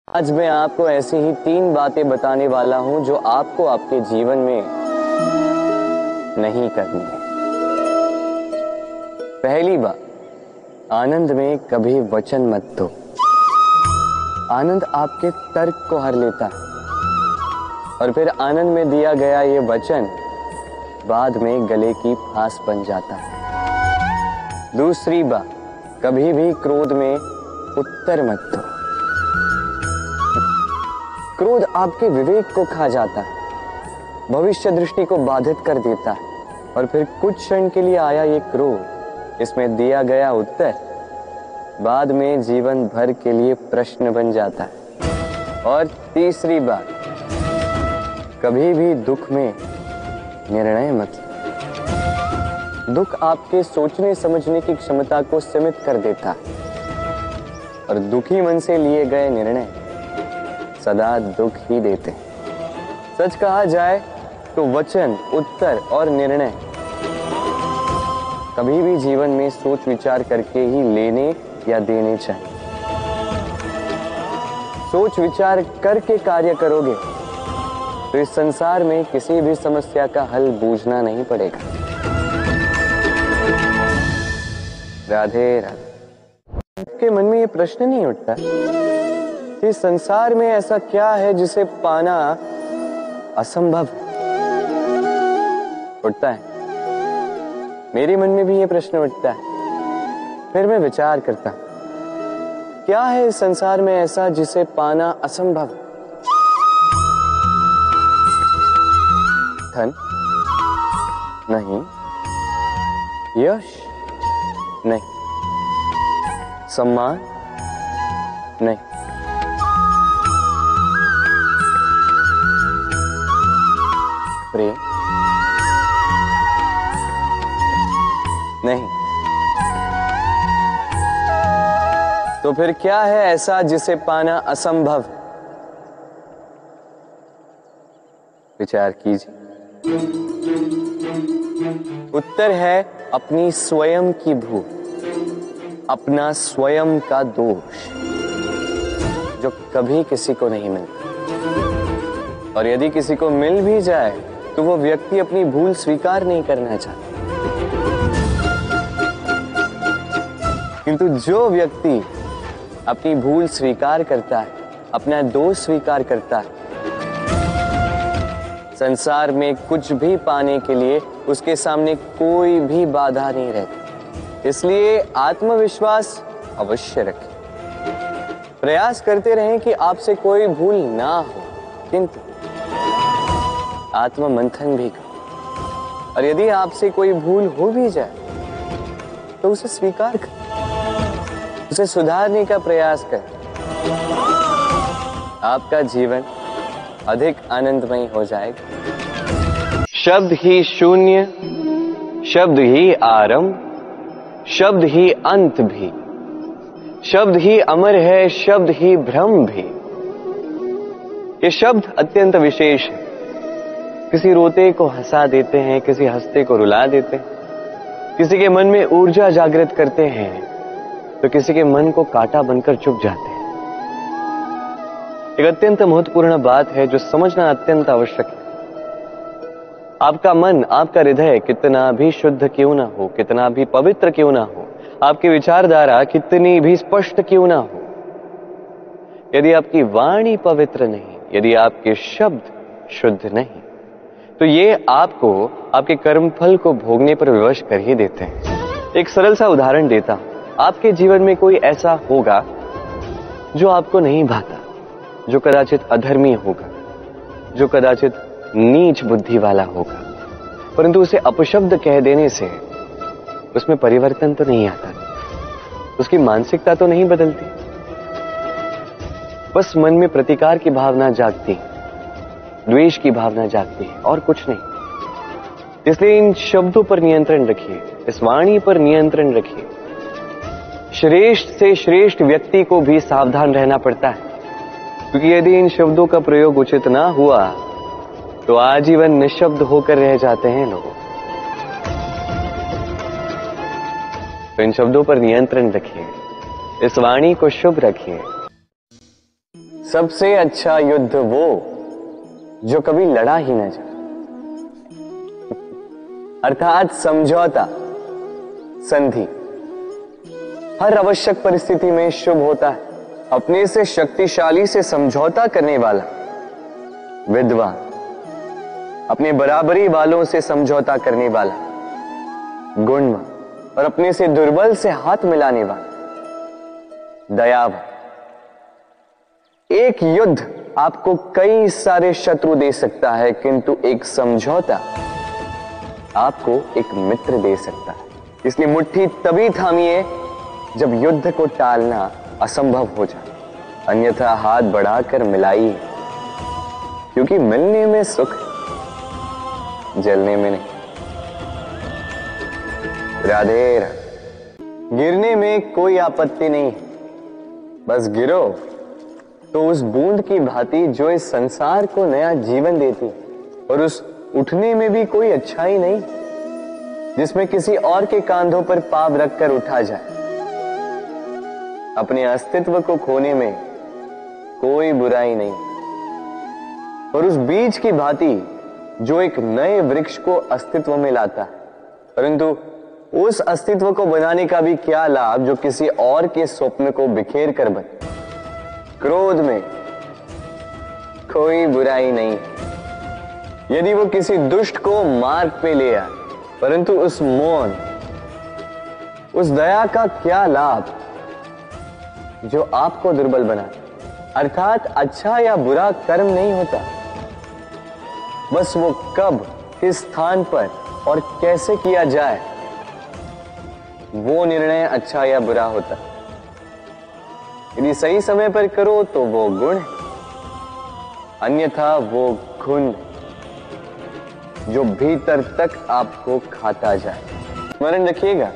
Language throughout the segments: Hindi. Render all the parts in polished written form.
आज मैं आपको ऐसी ही 3 बातें बताने वाला हूं जो आपको आपके जीवन में नहीं करनी है। पहली बात, आनंद में कभी वचन मत दो। आनंद आपके तर्क को हर लेता है और फिर आनंद में दिया गया ये वचन बाद में गले की फांस बन जाता है। दूसरी बात, कभी भी क्रोध में उत्तर मत दो। क्रोध आपके विवेक को खा जाता है, भविष्य दृष्टि को बाधित कर देता है और फिर कुछ क्षण के लिए आया ये क्रोध, इसमें दिया गया उत्तर बाद में जीवन भर के लिए प्रश्न बन जाता है। और तीसरी बात, कभी भी दुख में निर्णय मत लो। दुख आपके सोचने समझने की क्षमता को सीमित कर देता है और दुखी मन से लिए गए निर्णय सदा दुख ही देते हैं। सच कहा जाए तो वचन, उत्तर और निर्णय कभी भी जीवन में सोच विचार करके ही लेने या देने चाहिए। सोच विचार करके कार्य करोगे तो इस संसार में किसी भी समस्या का हल बूझना नहीं पड़ेगा। राधे राधे। आपके मन में ये प्रश्न नहीं उठता कि संसार में ऐसा क्या है जिसे पाना असंभव उठता है? मेरे मन में भी ये प्रश्न उठता है। फिर मैं विचार करता, क्या है इस संसार में ऐसा जिसे पाना असंभव? धन नहीं, यश नहीं, सम्मान नहीं, प्रेम नहीं। तो फिर क्या है ऐसा जिसे पाना असंभव? विचार कीजिए। उत्तर है अपनी स्वयं की भूल, अपना स्वयं का दोष जो कभी किसी को नहीं मिलता, और यदि किसी को मिल भी जाए तो वो व्यक्ति अपनी भूल स्वीकार नहीं करना चाहता। किंतु जो व्यक्ति अपनी भूल स्वीकार करता है, अपना दोष स्वीकार करता है, संसार में कुछ भी पाने के लिए उसके सामने कोई भी बाधा नहीं रहती। इसलिए आत्मविश्वास अवश्य रखें। प्रयास करते रहें कि आपसे कोई भूल ना हो, किंतु आत्म मंथन भी करें। और यदि आपसे कोई भूल हो भी जाए तो उसे स्वीकार करें, उसे सुधारने का प्रयास करें। आपका जीवन अधिक आनंदमय हो जाएगा। शब्द ही शून्य, शब्द ही आरंभ, शब्द ही अंत भी, शब्द ही अमर है, शब्द ही भ्रम भी। ये शब्द अत्यंत विशेष है। किसी रोते को हंसा देते हैं, किसी हंसते को रुला देते हैं, किसी के मन में ऊर्जा जागृत करते हैं तो किसी के मन को कांटा बनकर चुभ जाते हैं। एक अत्यंत महत्वपूर्ण बात है जो समझना अत्यंत आवश्यक है। आपका मन, आपका हृदय कितना भी शुद्ध क्यों ना हो, कितना भी पवित्र क्यों ना हो, आपकी विचारधारा कितनी भी स्पष्ट क्यों ना हो, यदि आपकी वाणी पवित्र नहीं, यदि आपके शब्द शुद्ध नहीं, तो ये आपको आपके कर्मफल को भोगने पर विवश कर ही देते हैं। एक सरल सा उदाहरण देता हूं। आपके जीवन में कोई ऐसा होगा जो आपको नहीं भाता, जो कदाचित अधर्मी होगा, जो कदाचित नीच बुद्धि वाला होगा, परंतु उसे अपशब्द कह देने से उसमें परिवर्तन तो नहीं आता, उसकी मानसिकता तो नहीं बदलती, बस मन में प्रतिकार की भावना जागती, द्वेष की भावना जागती है और कुछ नहीं। इसलिए इन शब्दों पर नियंत्रण रखिए, इस वाणी पर नियंत्रण रखिए। श्रेष्ठ से श्रेष्ठ व्यक्ति को भी सावधान रहना पड़ता है, क्योंकि यदि इन शब्दों का प्रयोग उचित ना हुआ तो आजीवन निशब्द होकर रह जाते हैं लोग। तो इन शब्दों पर नियंत्रण रखिए, इस वाणी को शुभ रखिए। सबसे अच्छा युद्ध वो जो कभी लड़ा ही न जाए, अर्थात समझौता, संधि। हर आवश्यक परिस्थिति में शुभ होता है अपने से शक्तिशाली से समझौता करने वाला, विद्वान, अपने बराबरी वालों से समझौता करने वाला, गुणवान, और अपने से दुर्बल से हाथ मिलाने वाला, दयावान। एक युद्ध आपको कई सारे शत्रु दे सकता है, किंतु एक समझौता आपको एक मित्र दे सकता है। इसलिए मुट्ठी तभी थामिए जब युद्ध को टालना असंभव हो जाए, अन्यथा हाथ बढ़ाकर मिलाइए, क्योंकि मिलने में सुख है, जलने में नहीं। राधे राधे। गिरने में कोई आपत्ति नहीं है, बस गिरो तो उस बूंद की भांति जो इस संसार को नया जीवन देती, और उस उठने में भी कोई अच्छाई नहीं जिसमें किसी और के कांधों पर पाप रखकर उठा जाए। अपने अस्तित्व को खोने में कोई बुराई नहीं, और उस बीज की भांति जो एक नए वृक्ष को अस्तित्व में लाता है, परंतु उस अस्तित्व को बनाने का भी क्या लाभ जो किसी और के स्वप्न को बिखेर कर बने। क्रोध में कोई बुराई नहीं, यदि वो किसी दुष्ट को मार्ग पे ले आए, परंतु उस मौन, उस दया का क्या लाभ जो आपको दुर्बल बना। अर्थात अच्छा या बुरा कर्म नहीं होता, बस वो कब, किस स्थान पर और कैसे किया जाए, वो निर्णय अच्छा या बुरा होता। यदि सही समय पर करो तो वो गुण है, अन्यथा वो घुन जो भीतर तक आपको खाता जाए। स्मरण रखिएगा,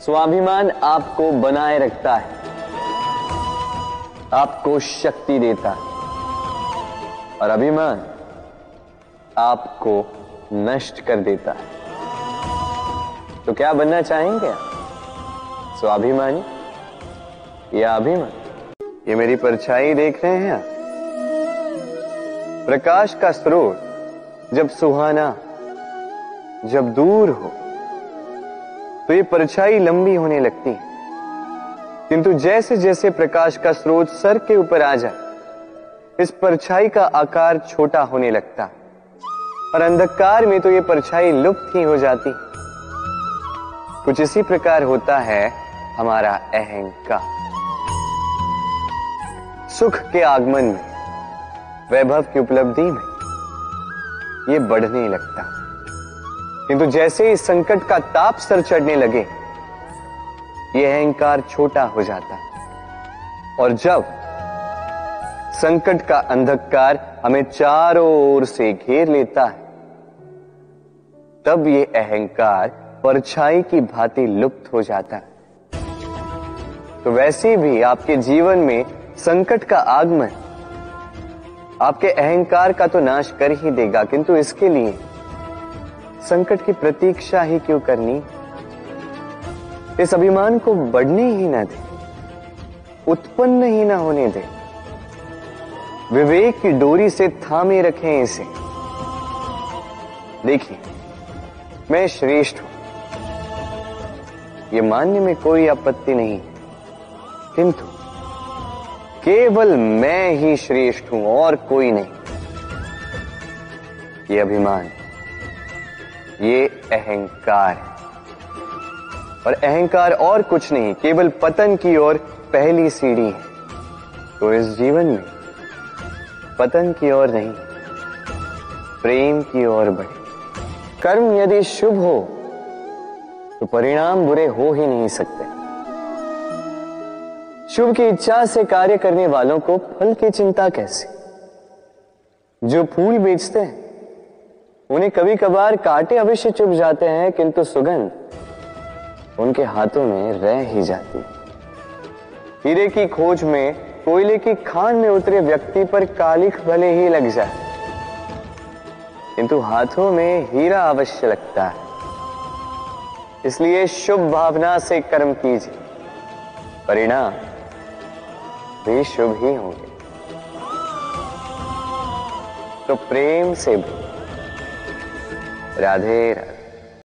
स्वाभिमान आपको बनाए रखता है, आपको शक्ति देता है, और अभिमान आपको नष्ट कर देता है। तो क्या बनना चाहेंगे आप, स्वाभिमानी या अभिमानी? ये मेरी परछाई देख रहे हैं आप? प्रकाश का स्रोत जब सुहाना, जब दूर हो, तो ये परछाई लंबी होने लगती है, किंतु जैसे जैसे प्रकाश का स्रोत सर के ऊपर आ जाए, इस परछाई का आकार छोटा होने लगता है, और अंधकार में तो ये परछाई लुप्त ही हो जाती। कुछ इसी प्रकार होता है हमारा अहंकार। सुख के आगमन में, वैभव की उपलब्धि में ये बढ़ने लगता, किंतु जैसे ही संकट का ताप सर चढ़ने लगे, ये अहंकार छोटा हो जाता, और जब संकट का अंधकार हमें चारों ओर से घेर लेता है, तब ये अहंकार परछाई की भांति लुप्त हो जाता है। तो वैसे भी आपके जीवन में संकट का आगमन आपके अहंकार का तो नाश कर ही देगा, किंतु इसके लिए संकट की प्रतीक्षा ही क्यों करनी? इस अभिमान को बढ़ने ही ना दे, उत्पन्न ही ना होने दे, विवेक की डोरी से थामे रखें इसे। देखिए, मैं श्रेष्ठ हूं, ये मानने में कोई आपत्ति नहीं, किंतु केवल मैं ही श्रेष्ठ हूं और कोई नहीं। ये अभिमान, ये अहंकार है, और अहंकार और कुछ नहीं, केवल पतन की ओर पहली सीढ़ी है। तो इस जीवन में पतन की ओर नहीं, प्रेम की ओर बढ़े। कर्म यदि शुभ हो तो परिणाम बुरे हो ही नहीं सकते। शुभ की इच्छा से कार्य करने वालों को फल की चिंता कैसे? जो फूल बेचते हैं उन्हें कभी कभार कांटे अवश्य चुभ जाते हैं, किंतु सुगंध उनके हाथों में रह ही जाती। हीरे की खोज में कोयले की खान में उतरे व्यक्ति पर कालिख भले ही लग जाए, किंतु हाथों में हीरा अवश्य लगता है। इसलिए शुभ भावना से कर्म कीजिए, परिणाम भी शुभ ही होंगे। तो प्रेम से राधे राधे।